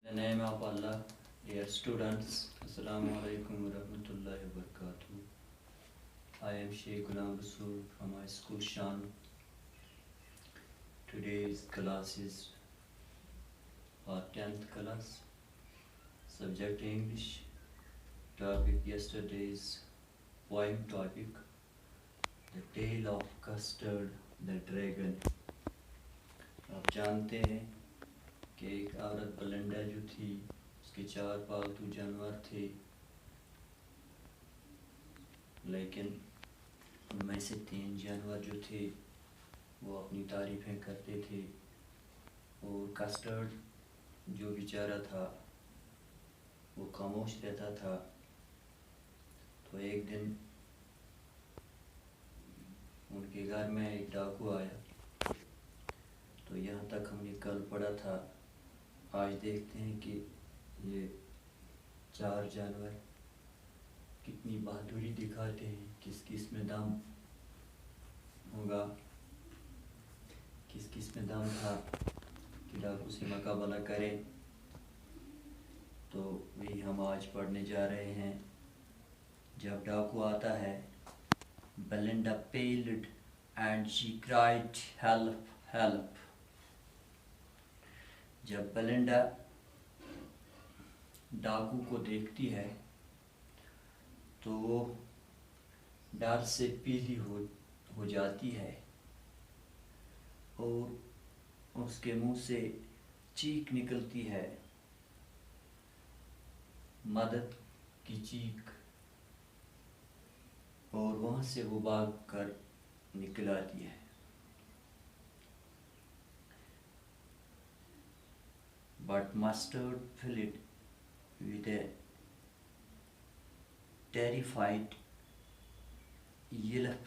In the name of Allah, dear students, Assalamu alaikum wa rahmatullahi wa barakatuh. I am Sheikh Ghulam Rasool from my school Shan. Today's class is our 10th class, subject English, topic yesterday's poem topic, The Tale of Custard the Dragon. آپ جانتے ہیں کہ ایک عورت بلنڈا جو تھی اس کے 4 پالتو جانور تھے، لیکن ان میں سے 3 جانور جو تھے وہ اپنی تعریفیں کرتے تھے، اور کسٹرڈ جو بیچارہ تھا وہ خاموش رہتا تھا۔ تو ایک دن ان کے گھر میں ایک ڈاکو آیا۔ تو یہاں تک ہم نے کل پڑھا تھا، آج دیکھتے ہیں کہ یہ 4 جانور کتنی بہادری دکھاتے ہیں، کس کس میں دم ہوگا، کس کس میں دم تھا کہ ڈاکو سے مقابلہ کرے۔ تو وہی ہم آج پڑھنے جا رہے ہیں۔ جب ڈاکو آتا ہے، Belinda paled and she cried, "Help, help!" جب بلنڈا ڈاکو کو دیکھتی ہے تو وہ ڈر سے پیلی ہو جاتی ہے، اور اس کے منہ سے چیخ نکلتی ہے، مدد کی چیخ، اور وہاں سے وہ بھاگ کر نکل آتی ہے۔ But Mustard fled with a terrified yelp.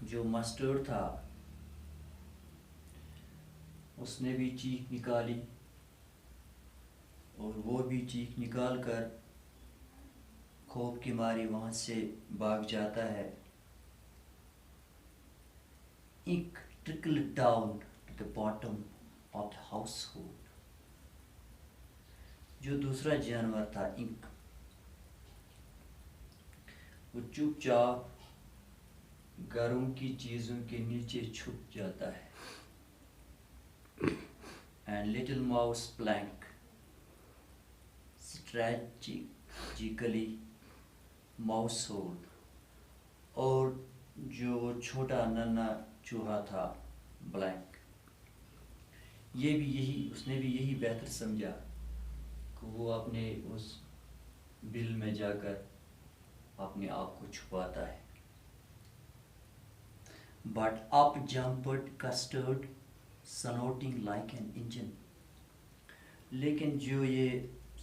جو مسٹرڈ تھا اس نے بھی چیخ نکالی، اور وہ بھی چیخ نکال کر خوف کی ماری وہاں سے بھاگ جاتا ہے۔ Ink trickled down to the bottom of the household. جو دوسرا جانور تھا انک، وہ چپ چاپ گھروں کی چیزوں کے نیچے چھپ جاتا ہے۔ And little mouse plank strategically mouse hole. اور جو چھوٹا ننا چوہا تھا بلینک، اس نے بھی یہی بہتر سمجھا کہ وہ اپنے اس بل میں جا کر اپنے آپ کو چھپاتا ہے۔ But up jumped Custard, snorting like an engine. لیکن جو یہ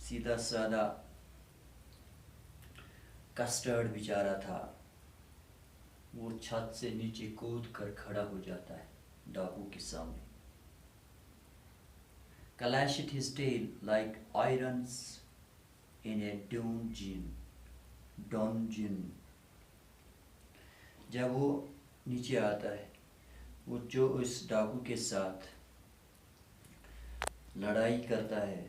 سیدھا سادہ کسٹرڈ بیچارہ تھا، وہ چھت سے نیچے کود کر کھڑا ہو جاتا ہے ڈاکو کے سامنے۔ Clashed his tail like irons in a dungeon. جب وہ نیچے آتا ہے، وہ جو اس ڈاکو کے ساتھ لڑائی کرتا ہے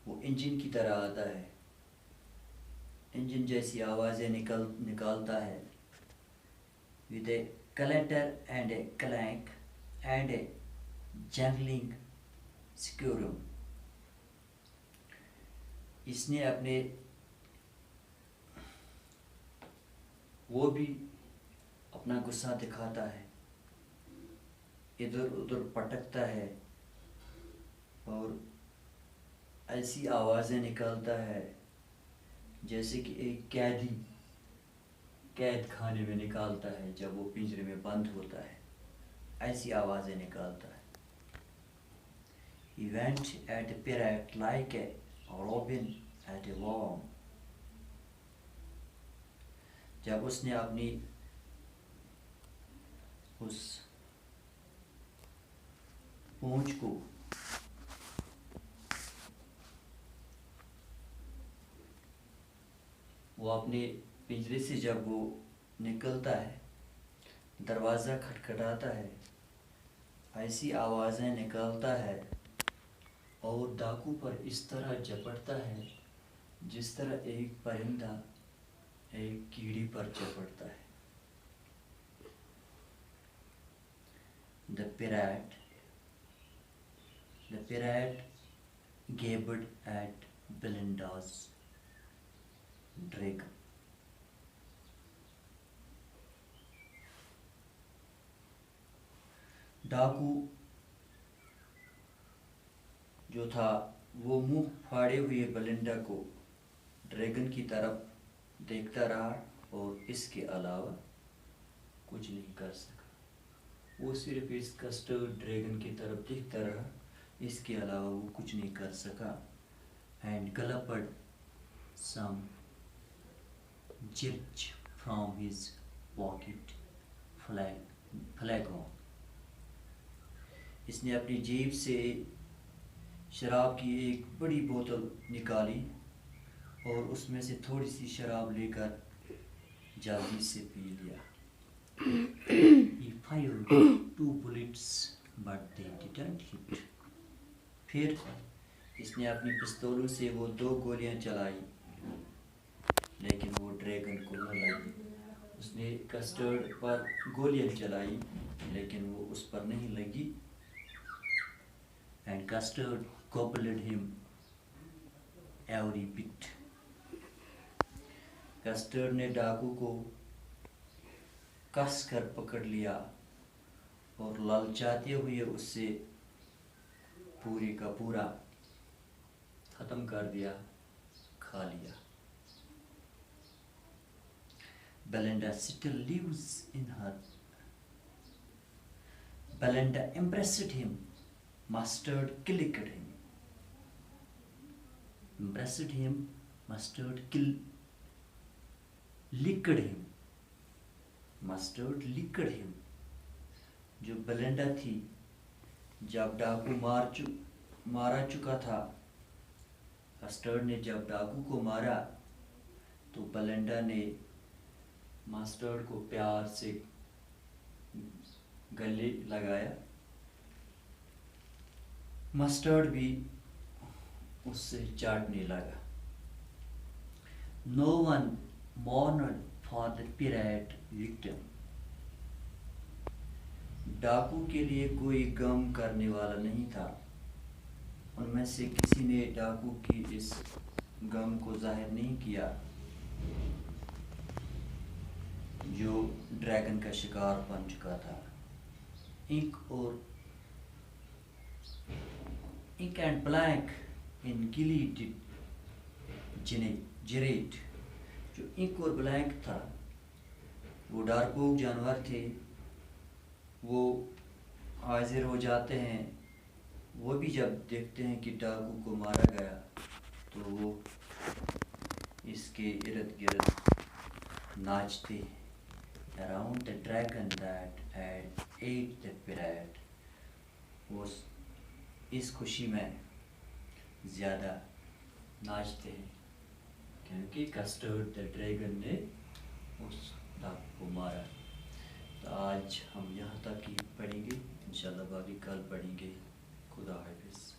وہ انجن کی طرح آتا ہے، انجن جیسی آوازیں نکالتا ہے۔ with a clatter and a clank and a jangling scream. اس نے وہ بھی اپنا غصہ دکھاتا ہے، ادھر ادھر پٹکتا ہے اور ایسی آوازیں نکالتا ہے جیسے کہ ایک قیدی قید خانے میں نکالتا ہے جب وہ پنجرے میں بند ہوتا ہے، ایسی آوازیں نکالتا ہے۔ He went at the parrot like a robin at a worm. جب اس نے اپنی اس پونچھ کو وہ اپنے پنجرے سے جب وہ نکلتا ہے، دروازہ کھٹکھٹاتا ہے، ایسی آوازیں نکالتا ہے اور ڈاکو پر اس طرح جھپٹتا ہے جس طرح ایک پرندہ ایک کیڑی پر جھپٹتا ہے۔ The pirate gabbled at Belinda's dragon. ڈاکو جو تھا وہ منہ پھاڑے ہوئے بلنڈا کو ڈریگن کی طرف دیکھتا رہا اور اس کے علاوہ کچھ نہیں کر سکا۔ وہ صرف اس کسٹرڈ ڈریگن کی طرف دیکھتا رہا، اس کے علاوہ وہ کچھ نہیں کر سکا۔ And gulped some church from his pocket فلیگون، اس نے اپنی جیب سے شراب کی ایک بڑی بوتل نکالی اور اس میں سے تھوڑی سی شراب لے کر جلدی سے پی لیا۔ He fired 2 bullets but they didn't hit. پھر اس نے اپنی پستولوں سے وہ 2 گولیاں چلائی لیکن وہ ڈریگن کو نہ لگی۔ اس نے کسٹرڈ پر گولیاں چلائی لیکن وہ اس پر نہیں لگی۔ And custard gobbled him every bit. Custard نے ڈاکو کو کس کر پکڑ لیا اور للچاتے ہوئے اس سے پورے کا پورا ختم کر دیا، کھا لیا۔ Belinda still lives in her. Belinda impressed him. Mustard killed him. Impressed him. Mustard licked him. Mustard licked him. جو بلنڈا تھی جب ڈاکو مارا چکا تھا، کسٹرڈ نے جب ڈاکو کو مارا تو بلنڈا نے ماسٹرڈ کو پیار سے گلے لگایا۔ ماسٹرڈ بھی اس سے چاٹنے لگا۔ No one mourned for the pirate victim. ڈاکو کے لیے کوئی غم کرنے والا نہیں تھا۔ ان میں سے کسی نے ڈاکو کی اس غم کو ظاہر نہیں کیا جو ڈریگن کا شکار بن چکا تھا۔ Ink and blank in gilly did Gerard. جو انک اور بلینک تھا وہ ڈارپوک جانور تھے، وہ حاضر ہو جاتے ہیں، وہ بھی جب دیکھتے ہیں کہ ڈاکو کو مارا گیا تو وہ اس کے ارد گرد ناچتے ہیں۔ Around the dragon that had ate the pirate. وہ اس خوشی میں زیادہ ناچتے ہیں کیونکہ کسٹرڈ the dragon نے اس ڈاکو کو مارا۔ تو آج ہم یہاں تک ہی پڑھیں گے، انشاءاللہ باقی کل پڑھیں گے۔ خدا حافظ۔